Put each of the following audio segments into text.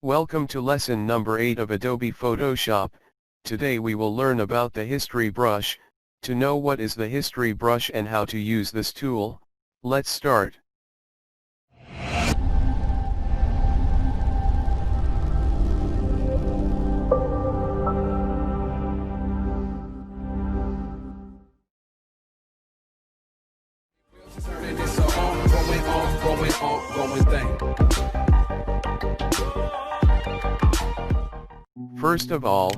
Welcome to lesson number 8 of Adobe Photoshop. Today we will learn about the history brush. To know what is the history brush and how to use this tool, let's start. First of all,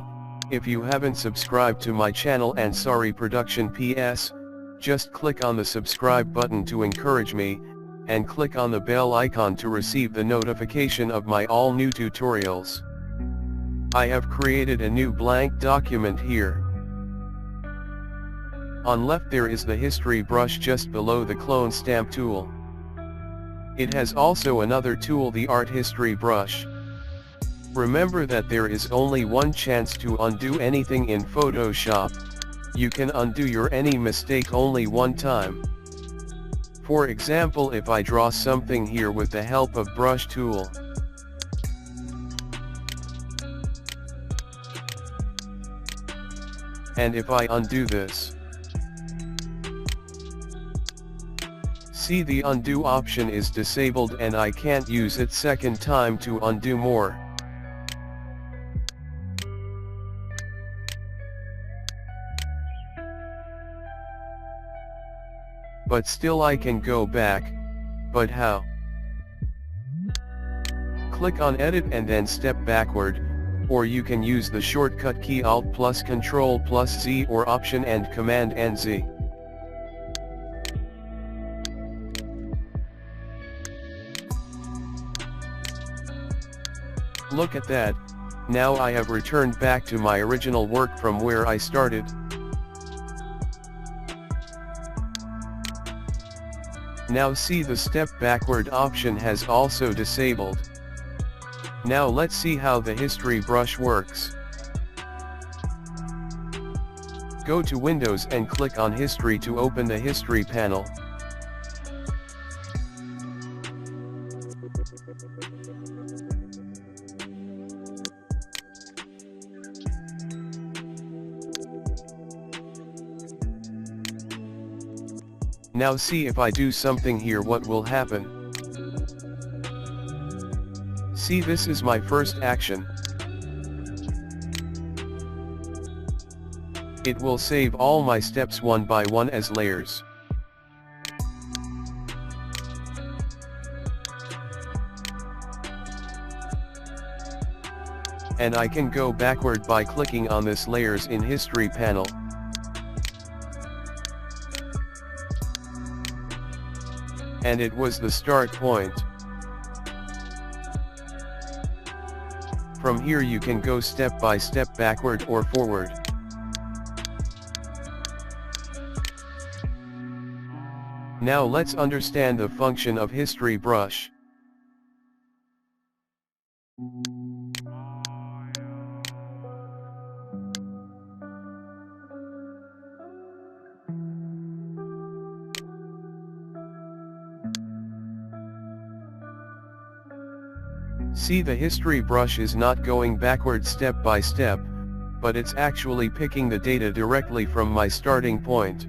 if you haven't subscribed to my channel Ansari Production PS, just click on the subscribe button to encourage me, and click on the bell icon to receive the notification of my all new tutorials. I have created a new blank document here. On left there is the history brush just below the clone stamp tool. It has also another tool, the art history brush. Remember that there is only one chance to undo anything in Photoshop. You can undo your any mistake only one time. For example, if I draw something here with the help of brush tool, and if I undo this, see, the undo option is disabled and I can't use it second time to undo more. But still I can go back, but how? Click on Edit and then step backward, or you can use the shortcut key Alt plus Control plus Z or Option and Command and Z. Look at that, now I have returned back to my original work from where I started. Now see, the step backward option has also disabled. Now let's see how the history brush works. Go to Windows and click on History to open the History panel. Now see, if I do something here, what will happen? See, this is my first action. It will save all my steps one by one as layers. And I can go backward by clicking on this layers in history panel. And it was the start point. From here you can go step by step backward or forward. Now let's understand the function of history brush. See, the history brush is not going backward step by step, but it's actually picking the data directly from my starting point.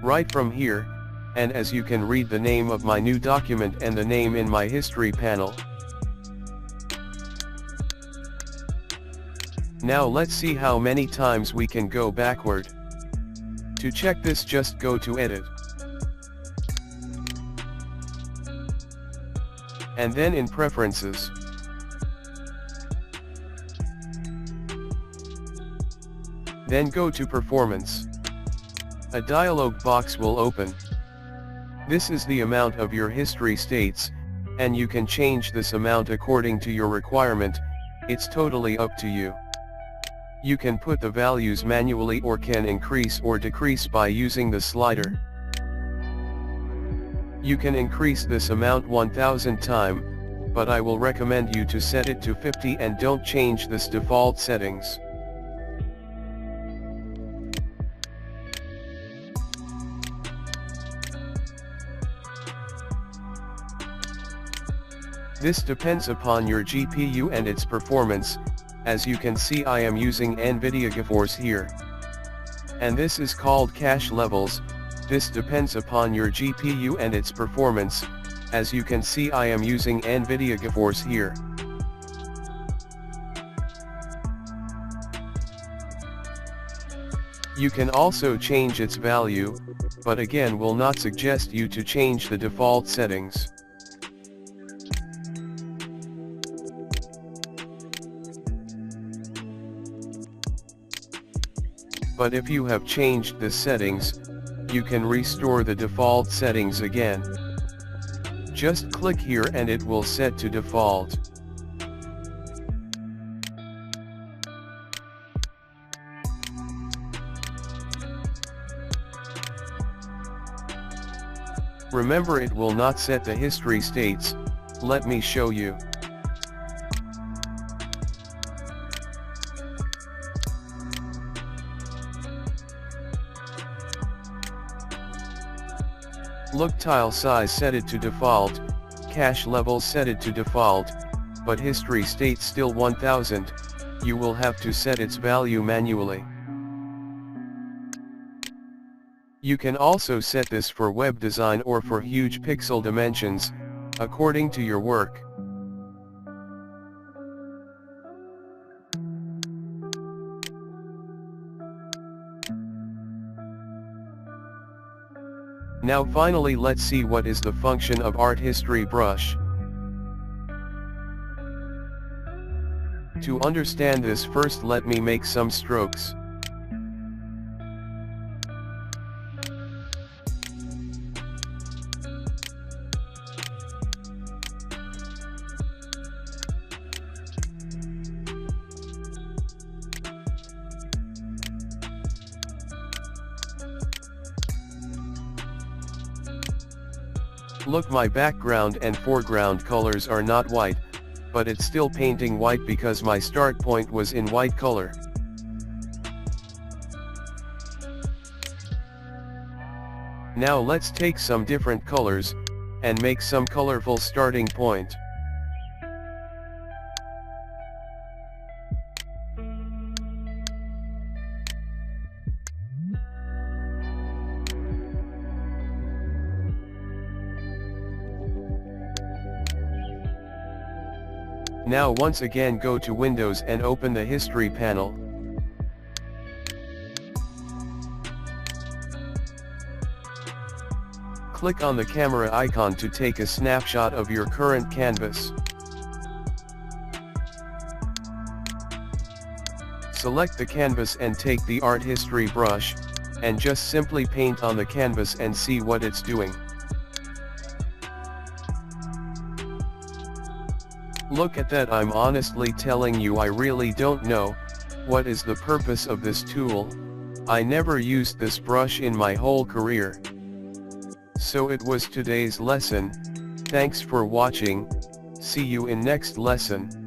Right from here, and as you can read the name of my new document and the name in my history panel. Now let's see how many times we can go backward. To check this, just go to Edit. And then in Preferences. Then go to Performance. A dialog box will open. This is the amount of your history states, and you can change this amount according to your requirement. It's totally up to you. You can put the values manually or can increase or decrease by using the slider. You can increase this amount 1000 times, but I will recommend you to set it to 50 and don't change this default settings. This depends upon your GPU and its performance. As you can see, I am using NVIDIA GeForce here. And this is called cache levels. This depends upon your GPU and its performance. As you can see, I am using NVIDIA GeForce here. You can also change its value, but again will not suggest you to change the default settings. But if you have changed the settings, you can restore the default settings again. Just click here and it will set to default. Remember, it will not set the history states. Let me show you. Look, tile size set it to default, cache levels set it to default, but history state still 1000, you will have to set its value manually. You can also set this for web design or for huge pixel dimensions, according to your work. Now finally, let's see what is the function of Art History Brush. To understand this, first let me make some strokes. Look, my background and foreground colors are not white, but it's still painting white because my start point was in white color. Now let's take some different colors, and make some colorful starting point. Now once again go to Windows and open the History panel. Click on the camera icon to take a snapshot of your current canvas. Select the canvas and take the Art History brush, and just simply paint on the canvas and see what it's doing. Look at that, I'm honestly telling you I really don't know what is the purpose of this tool. I never used this brush in my whole career. So it was today's lesson. Thanks for watching. See you in next lesson.